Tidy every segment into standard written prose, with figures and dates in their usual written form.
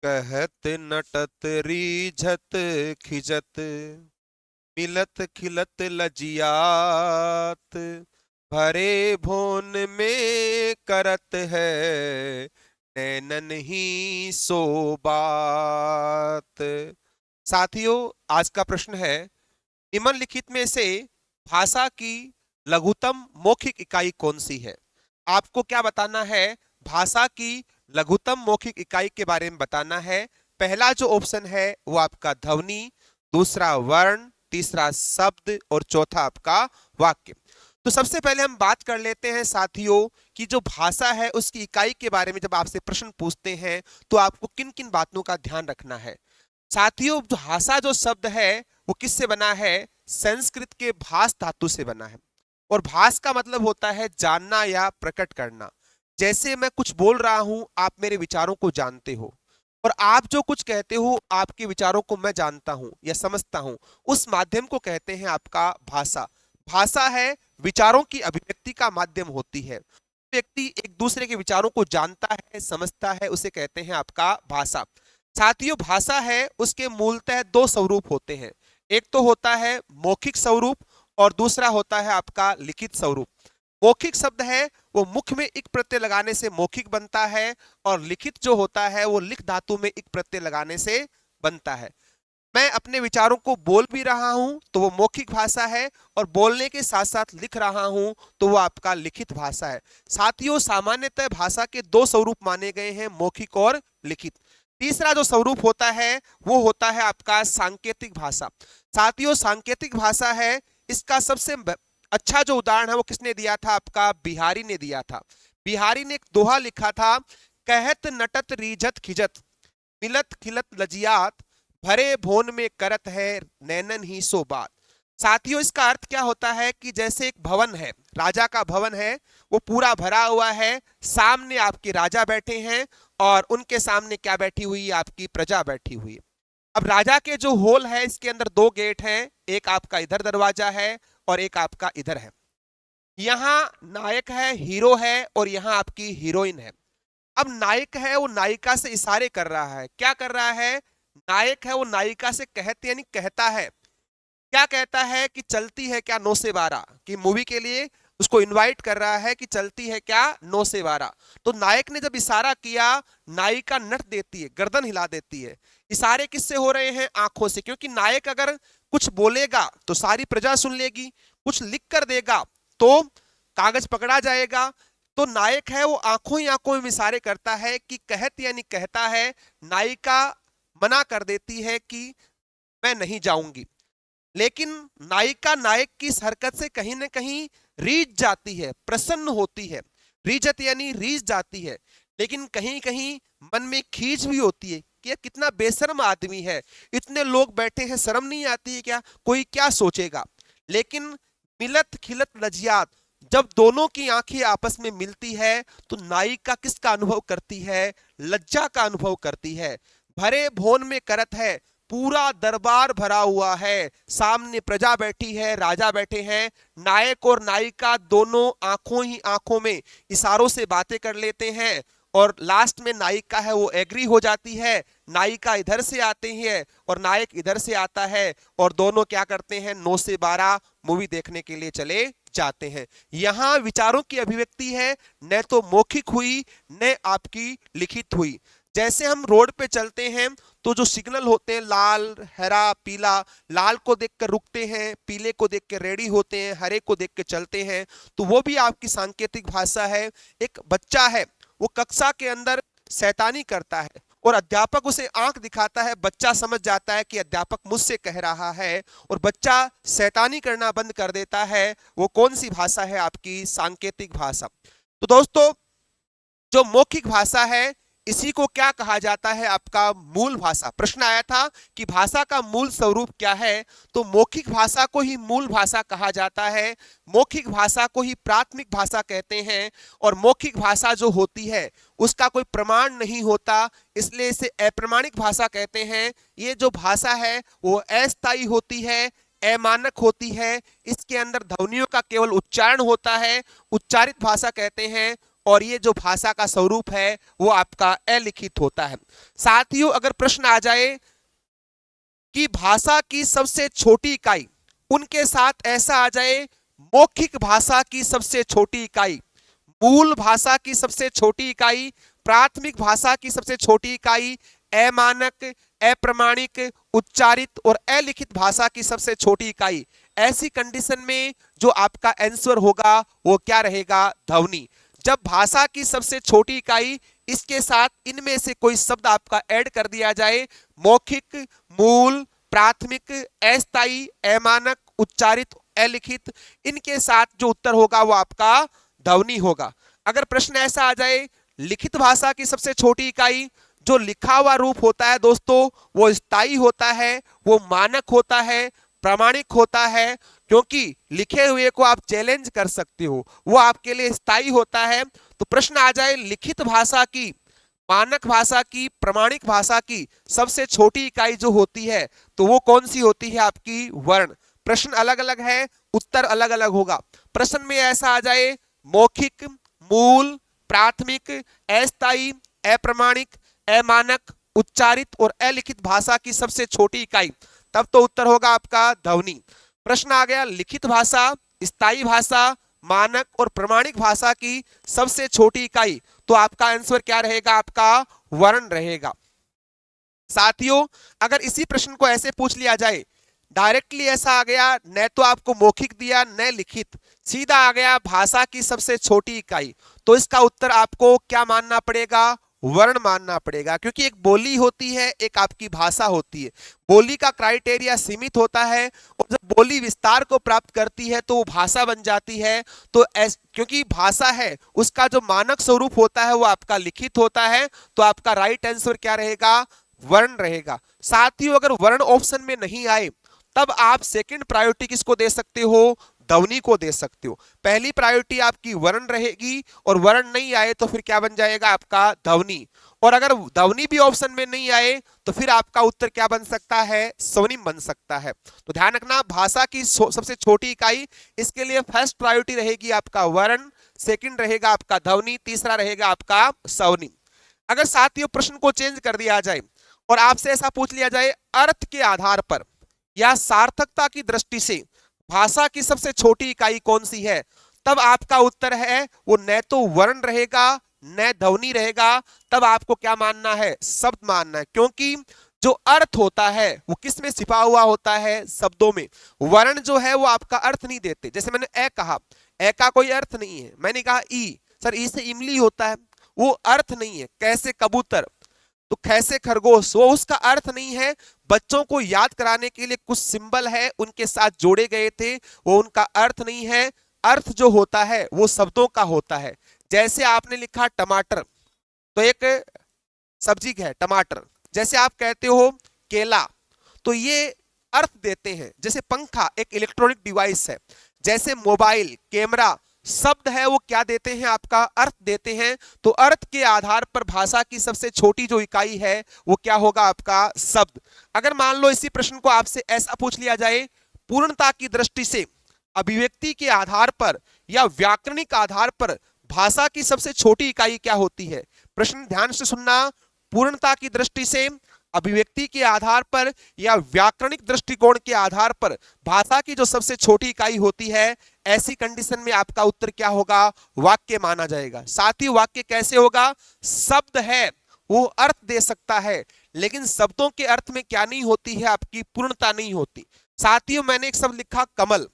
कहत नटत रीझत खिजत, मिलत खिलत लजियात, भरे भोन में करत है, नैनन ही सो बात। साथियों, आज का प्रश्न है, निम्नलिखित में से भाषा की लघुतम मौखिक इकाई कौन सी है? आपको क्या बताना है? भाषा की लघुतम मौखिक इकाई के बारे में बताना है। पहला जो ऑप्शन है वो आपका ध्वनि, दूसरा वर्ण, तीसरा शब्द और चौथा आपका वाक्य। तो सबसे पहले हम बात कर लेते हैं साथियों कि जो भाषा है उसकी इकाई के बारे में जब आपसे प्रश्न पूछते हैं तो आपको किन किन बातों का ध्यान रखना है। साथियों, भाषा जो शब्द है वो किससे बना है? संस्कृत के भास धातु से बना है। और भास का मतलब होता है जानना या प्रकट करना। जैसे मैं कुछ बोल रहा हूं, आप मेरे विचारों को जानते हो, और आप जो कुछ कहते हो आपके विचारों को मैं जानता हूं या समझता हूं, उस माध्यम को कहते हैं आपका भाषा। भाषा है विचारों की अभिव्यक्ति का माध्यम होती है। व्यक्ति एक दूसरे के विचारों को जानता है, समझता है, उसे कहते हैं आपका भाषा। साथियों, भाषा है उसके मूलतः दो स्वरूप होते हैं। एक तो होता है मौखिक स्वरूप और दूसरा होता है आपका लिखित स्वरूप। मौखिक शब्द है वो मुख में इक प्रत्यय लगाने से मौखिक बनता है, और लिखित जो होता है वो लिख धातु में इक प्रत्यय लगाने से बनता है। मैं अपने विचारों को बोल भी रहा हूं तो वो मौखिक भाषा है, और बोलने के साथ साथ लिख रहा हूं तो वो आपका लिखित भाषा है। साथियों, सामान्यतः भाषा के दो स्वरूप माने गए हैं, मौखिक और लिखित। तीसरा जो स्वरूप होता है वो होता है आपका सांकेतिक भाषा। साथियों, सांकेतिक भाषा है, इसका सबसे अच्छा जो उदाहरण है वो किसने दिया था? आपका बिहारी ने दिया था। बिहारी ने एक दोहा लिखा था, कहत नटत रीझत खिजत, मिलत खिलत लजियात, भरे भोन में करत है, नैनन ही सो बात। साथियों, इसका अर्थ क्या होता है कि जैसे एक भवन है, राजा का भवन है, वो पूरा भरा हुआ है, सामने आपके राजा बैठे हैं और उनके सामने क्या बैठी हुई है? आपकी प्रजा बैठी हुई है। अब राजा के जो होल है इसके अंदर दो गेट हैं, एक आपका इधर दरवाजा है और एक आपका इधर है। यहाँ नायक है, हीरो है, और यहाँ आपकी हीरोइन है। अब नायक है वो नायिका से इशारे कर रहा है। क्या कर रहा है? नायक है वो नायिका से कहते यानी कहता है। क्या कहता है कि चलती है क्या 9 से 12, कि मूवी के लिए उसको इनवाइट कर रहा है कि चलती है क्या 9 से 12। तो नायक ने जब इशारा किया, नायिका नट देती है, गर्दन हिला देती है। इशारे किससे हो रहे हैं? आंखों से, क्योंकि नायक अगर कुछ बोलेगा तो सारी प्रजा सुन लेगी, कुछ लिख कर देगा तो कागज पकड़ा जाएगा। तो नायक है वो आंखों ही आंखों में इशारे करता है कि कहत यानी कहता है। नायिका मना कर देती है कि मैं नहीं जाऊंगी, लेकिन नायिका नायक की इस हरकत से कहीं ना कहीं रीझ जाती है, प्रसन्न होती है। रीझत यानी रीझ जाती है, लेकिन कहीं कहीं मन में खींच भी होती है कि ये कितना बेशर्म आदमी है, इतने लोग बैठे हैं, शर्म नहीं आती है क्या? कोई क्या सोचेगा? लेकिन मिलत खिलत लजियात, जब दोनों की आंखें आपस में मिलती है तो नायिका किसका अनुभव करती है? लज्जा का अनुभव करती है। भरे भोन में करत है, पूरा दरबार भरा हुआ है, सामने प्रजा बैठी है, राजा बैठे हैं, नायक और नायिका दोनों आंखों ही आंखों में इशारों से बातें कर लेते हैं, और लास्ट में नायिका है वो एग्री हो जाती है। नायिका इधर से आते हैं और नायक इधर से आता है, और दोनों क्या करते हैं? 9 से 12 मूवी देखने के लिए चले जाते हैं। यहां विचारों की अभिव्यक्ति है, न तो मौखिक हुई न आपकी लिखित हुई। जैसे हम रोड पे चलते हैं तो जो सिग्नल होते हैं, लाल, हरा, पीला, लाल को देखकर रुकते हैं, पीले को देख के रेडी होते हैं, हरे को देख के चलते हैं, तो वो भी आपकी सांकेतिक भाषा है। एक बच्चा है, वो कक्षा के अंदर शैतानी करता है और अध्यापक उसे आंख दिखाता है, बच्चा समझ जाता है कि अध्यापक मुझसे कह रहा है, और बच्चा शैतानी करना बंद कर देता है। वो कौन सी भाषा है? आपकी सांकेतिक भाषा। तो दोस्तों, जो मौखिक भाषा है इसी को क्या कहा जाता है? आपका मूल भाषा। प्रश्न आया था कि भाषा का मूल स्वरूप क्या है, तो मौखिक भाषा को ही मूल भाषा कहा जाता है। मौखिक भाषा को ही प्राथमिक भाषा कहते हैं, और मौखिक भाषा जो होती है उसका कोई प्रमाण नहीं होता, इसलिए इसे अप्रमाणिक भाषा कहते हैं। ये जो भाषा है वो अस्थायी होती है, अमानक होती है, इसके अंदर ध्वनियों का केवल उच्चारण होता है, उच्चारित भाषा कहते हैं। और ये जो भाषा का स्वरूप है वो आपका अलिखित होता है। साथियों, अगर प्रश्न आ जाए कि भाषा की सबसे छोटी इकाई, उनके साथ ऐसा आ जाए मौखिक भाषा की सबसे छोटी इकाई, मूल भाषा की सबसे छोटी इकाई, प्राथमिक भाषा की सबसे छोटी इकाई, अमानक, अप्रमाणिक, उच्चारित और अलिखित भाषा की सबसे छोटी इकाई, ऐसी कंडीशन में जो आपका आंसर होगा वो क्या रहेगा? ध्वनि। जब भाषा की सबसे छोटी इकाई इसके साथ इनमें से कोई शब्द आपका ऐड कर दिया जाए, मौखिक, मूल, प्राथमिक, अस्थायी, अमानक, उच्चारित, अलिखित, इनके साथ जो उत्तर होगा वो आपका ध्वनि होगा। अगर प्रश्न ऐसा आ जाए लिखित भाषा की सबसे छोटी इकाई, जो लिखा हुआ रूप होता है दोस्तों वो स्थायी होता है, वो मानक होता है, प्रामाणिक होता है, क्योंकि लिखे हुए को आप चैलेंज कर सकते हो, वो आपके लिए स्थायी होता है। तो प्रश्न आ जाए लिखित भाषा की, मानक भाषा की, प्रामाणिक भाषा की सबसे छोटी इकाई जो होती है तो वो कौन सी होती है? आपकी वर्ण। प्रश्न अलग अलग है, उत्तर अलग अलग होगा। प्रश्न में ऐसा आ जाए मौखिक, मूल, प्राथमिक, अस्थायी, अप्रमाणिक, अमानक, उच्चारित और अलिखित भाषा की सबसे छोटी इकाई, तब तो उत्तर होगा आपका ध्वनि। प्रश्न आ गया लिखित भाषा, स्थायी भाषा, मानक और प्रामाणिक भाषा की सबसे छोटी इकाई, तो आपका आंसर क्या रहेगा? आपका वर्ण रहेगा। साथियों, अगर इसी प्रश्न को ऐसे पूछ लिया जाए, डायरेक्टली ऐसा आ गया, न तो आपको मौखिक दिया न लिखित, सीधा आ गया भाषा की सबसे छोटी इकाई, तो इसका उत्तर आपको क्या मानना पड़ेगा? वर्ण मानना पड़ेगा, क्योंकि एक बोली होती है, एक आपकी भाषा होती है। बोली का क्राइटेरिया सीमित होता है और जब बोली विस्तार को प्राप्त करती है तो वो भाषा बन जाती है। तो क्योंकि भाषा है उसका जो मानक स्वरूप होता है वो आपका लिखित होता है, तो आपका राइट आंसर क्या रहेगा? वर्ण रहेगा। साथियों, अगर वर्ण ऑप्शन में नहीं आए तब आप सेकंड प्रायोरिटी किसको दे सकते हो? ध्वनि को दे सकते हो। पहली प्रायोरिटी आपकी वर्ण रहेगी और वर्ण नहीं आए तो फिर क्या बन जाएगा? आपका ध्वनि। और अगर ध्वनि भी ऑप्शन में नहीं आए तो फिर आपका उत्तर क्या बन सकता है? स्वर्णिम बन सकता है। तो ध्यान रखना, भाषा की सबसे छोटी इकाई, इसके लिए फर्स्ट प्रायोरिटी रहेगी आपका वर्ण, सेकंड रहेगा आपका ध्वनि, तीसरा रहेगा आपका स्वर्णिम। अगर साथियों प्रश्न को चेंज कर दिया जाए और आपसे ऐसा पूछ लिया जाए अर्थ के आधार पर या सार्थकता की दृष्टि से भाषा की सबसे छोटी इकाई कौन सी है, तब आपका उत्तर है वो न तो वर्ण रहेगा न ध्वनि रहेगा, तब आपको क्या मानना है? शब्द मानना है, क्योंकि जो अर्थ होता है वो किस में छिपा हुआ होता है? शब्दों में। वर्ण जो है वो आपका अर्थ नहीं देते। जैसे मैंने ए कहा, ए का कोई अर्थ नहीं है। मैंने कहा ई, सर ई से इमली होता है, वो अर्थ नहीं है। कैसे कबूतर, तो कैसे खरगोश, वो उसका अर्थ नहीं है। बच्चों को याद कराने के लिए कुछ सिंबल है उनके साथ जोड़े गए थे, वो उनका अर्थ नहीं है। अर्थ जो होता है वो शब्दों का होता है। जैसे आपने लिखा टमाटर, तो एक सब्जी है टमाटर। जैसे आप कहते हो केला, तो ये अर्थ देते हैं। जैसे पंखा एक इलेक्ट्रॉनिक डिवाइस है। जैसे मोबाइल, कैमरा, शब्द है वो क्या देते हैं? आपका अर्थ देते हैं। तो अर्थ के आधार पर भाषा की सबसे छोटी जो इकाई है वो क्या होगा? आपका शब्द। अगर मान लो इसी प्रश्न को आपसे ऐसा पूछ लिया जाए पूर्णता की दृष्टि से, अभिव्यक्ति के आधार पर या व्याकरणिक आधार पर भाषा की सबसे छोटी इकाई क्या होती है? प्रश्न ध्यान से सुनना। पूर्णता की दृष्टि से, अभिव्यक्ति के आधार पर या व्याकरणिक दृष्टिकोण के आधार पर भाषा की जो सबसे छोटी इकाई होती है, ऐसी कंडीशन में आपका उत्तर क्या होगा? वाक्य माना जाएगा। साथ ही वाक्य कैसे होगा? शब्द है वो अर्थ दे सकता है, लेकिन शब्दों के अर्थ में क्या नहीं होती है? आपकी पूर्णता नहीं होती। साथियों, मैंने एक शब्द लिखा कमल।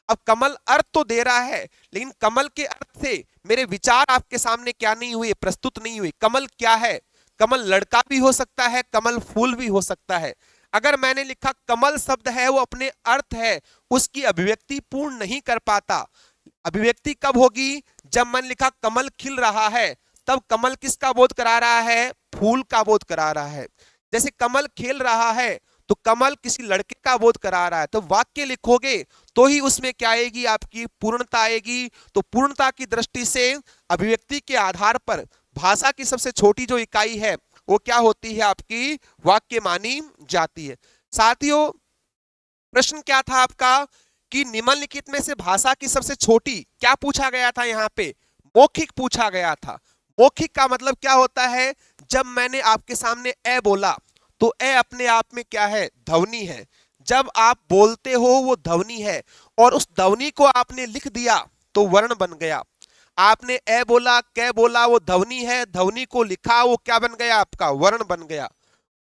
अब कमल अर्थ तो दे रहा है, लेकिन कमल के अर्थ से मेरे विचार आपके सामने क्या नहीं हुए? प्रस्तुत नहीं हुए। कमल क्या है? कमल लड़का भी हो सकता है, कमल फूल भी हो सकता है। अगर मैंने लिखा कमल शब्द है वो अपने अर्थ है, उसकी अभिव्यक्ति पूर्ण नहीं कर पाता। अभिव्यक्ति कब होगी? जब मैंने लिखा कमल खिल रहा है, तब कमल किसका बोध करा रहा है? फूल का बोध करा रहा है। जैसे कमल खेल रहा है तो कमल किसी लड़के का बोध करा रहा है। तो वाक्य लिखोगे तो ही उसमें क्या आएगी? आपकी पूर्णता आएगी। तो पूर्णता की दृष्टि से अभिव्यक्ति के आधार पर भाषा की सबसे छोटी जो इकाई है वो क्या होती है? आपकी वाक्य मानी जाती है। साथियों, प्रश्न क्या था आपका कि निम्नलिखित में से भाषा की सबसे छोटी, क्या पूछा गया था यहाँ पे? मौखिक पूछा गया था। मौखिक का मतलब क्या होता है? जब मैंने आपके सामने ए बोला तो ए अपने आप में क्या है? ध्वनि है। जब आप बोलते हो वो ध्वनि है, और उस ध्वनि को आपने लिख दिया तो वर्ण बन गया। आपने ए बोला, कै बोला, वो ध्वनि है, ध्वनि को लिखा, वो क्या बन गया? आपका वर्ण बन गया।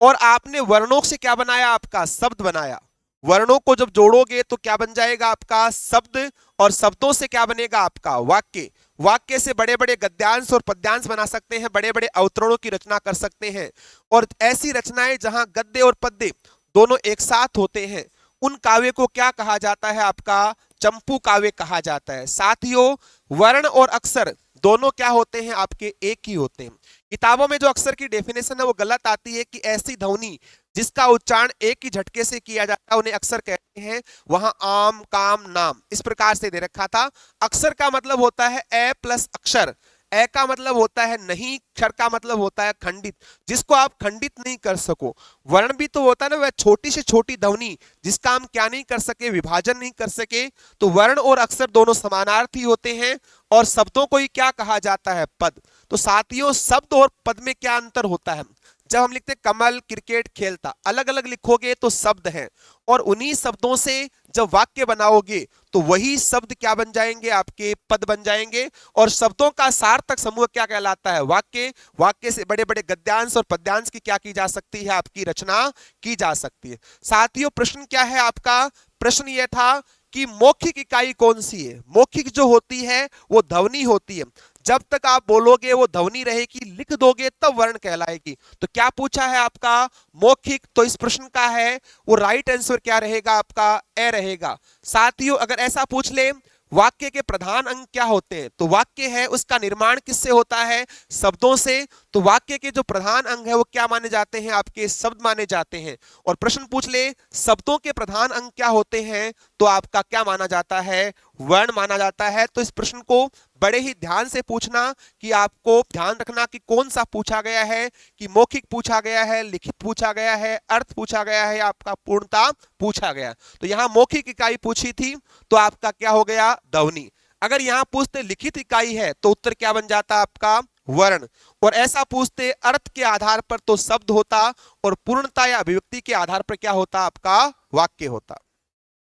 और आपने वर्णों से क्या बनाया? आपका शब्द बनाया। वर्णों को जब जोड़ोगे तो क्या बन जाएगा? आपका शब्द। और शब्दों से क्या बनेगा? आपका वाक्य। वाक्य से बड़े बड़े गद्यांश और पद्यांश बना सकते हैं, बड़े बड़े अवतरणों की रचना कर सकते हैं। और ऐसी रचनाएं जहां गद्य और पद्य दोनों एक साथ होते हैं, उन काव्य को क्या कहा जाता है? आपका चंपू काव्य कहा जाता है। साथियों, वर्ण और अक्षर दोनों क्या होते हैं? आपके एक ही होते हैं। किताबों में जो अक्षर की डेफिनेशन है वो गलत आती है कि ऐसी ध्वनि जिसका उच्चारण एक ही झटके से किया जाता है उन्हें अक्षर कहते हैं। वहां आम, काम, नाम इस प्रकार से दे रखा था। अक्षर का मतलब होता है ए प्लस अक्षर। ए का मतलब होता है नहीं, क्षर का मतलब होता है खंडित, जिसको आप खंडित नहीं कर सको। वर्ण भी तो होता है ना, वह छोटी से छोटी ध्वनि जिसका हम क्या नहीं कर सके? विभाजन नहीं कर सके। तो वर्ण और अक्षर दोनों समानार्थी होते हैं, और शब्दों को ही क्या कहा जाता है? पद। तो साथियों, शब्द और पद में क्या अंतर होता है? जब हम लिखते कमल क्रिकेट खेलता, अलग अलग लिखोगे तो शब्द हैं, और उन्हीं शब्दों से जब वाक्य बनाओगे तो वही शब्द क्या बन जाएंगे? आपके पद बन जाएंगे। और शब्दों का सार्थक समूह क्या कहलाता है? वाक्य। वाक्य से बड़े बड़े गद्यांश और पद्यांश की क्या की जा सकती है? आपकी रचना की जा सकती है। साथियों, प्रश्न क्या है आपका? प्रश्न यह था कि मौखिक इकाई कौन सी है? मौखिक जो होती है वो ध्वनि होती है। जब तक आप बोलोगे वो ध्वनि रहेगी, लिख दोगे तब वर्ण कहलाएगी। तो क्या पूछा है आपका? मौखिक। तो इस प्रश्न का है वो राइट आंसर क्या रहेगा? आपका ए रहेगा। साथियों, अगर ऐसा पूछ ले वाक्य के प्रधान अंग क्या होते हैं, तो वाक्य है उसका निर्माण किससे होता है? शब्दों से। तो वाक्य के जो प्रधान अंग है वो क्या माने जाते हैं? आपके शब्द माने जाते हैं। और प्रश्न पूछ ले शब्दों के प्रधान अंग क्या होते हैं, तो आपका क्या माना जाता है? वर्ण माना जाता है। तो इस प्रश्न को बड़े ही ध्यान से पूछना, कि आपको ध्यान रखना कि कौन सा पूछा गया है, कि मौखिक पूछा गया है, लिखित पूछा गया है, अर्थ पूछा गया है, आपका पूर्णता पूछा गया। तो यहां मौखिक इकाई पूछी थी तो आपका क्या हो गया? ध्वनि। अगर यहां पूछते लिखित इकाई है तो उत्तर क्या बन जाता? आपका वर्ण। और ऐसा पूछते अर्थ के आधार पर तो शब्द होता, और पूर्णता या अभिव्यक्ति के आधार पर क्या होता? आपका वाक्य होता।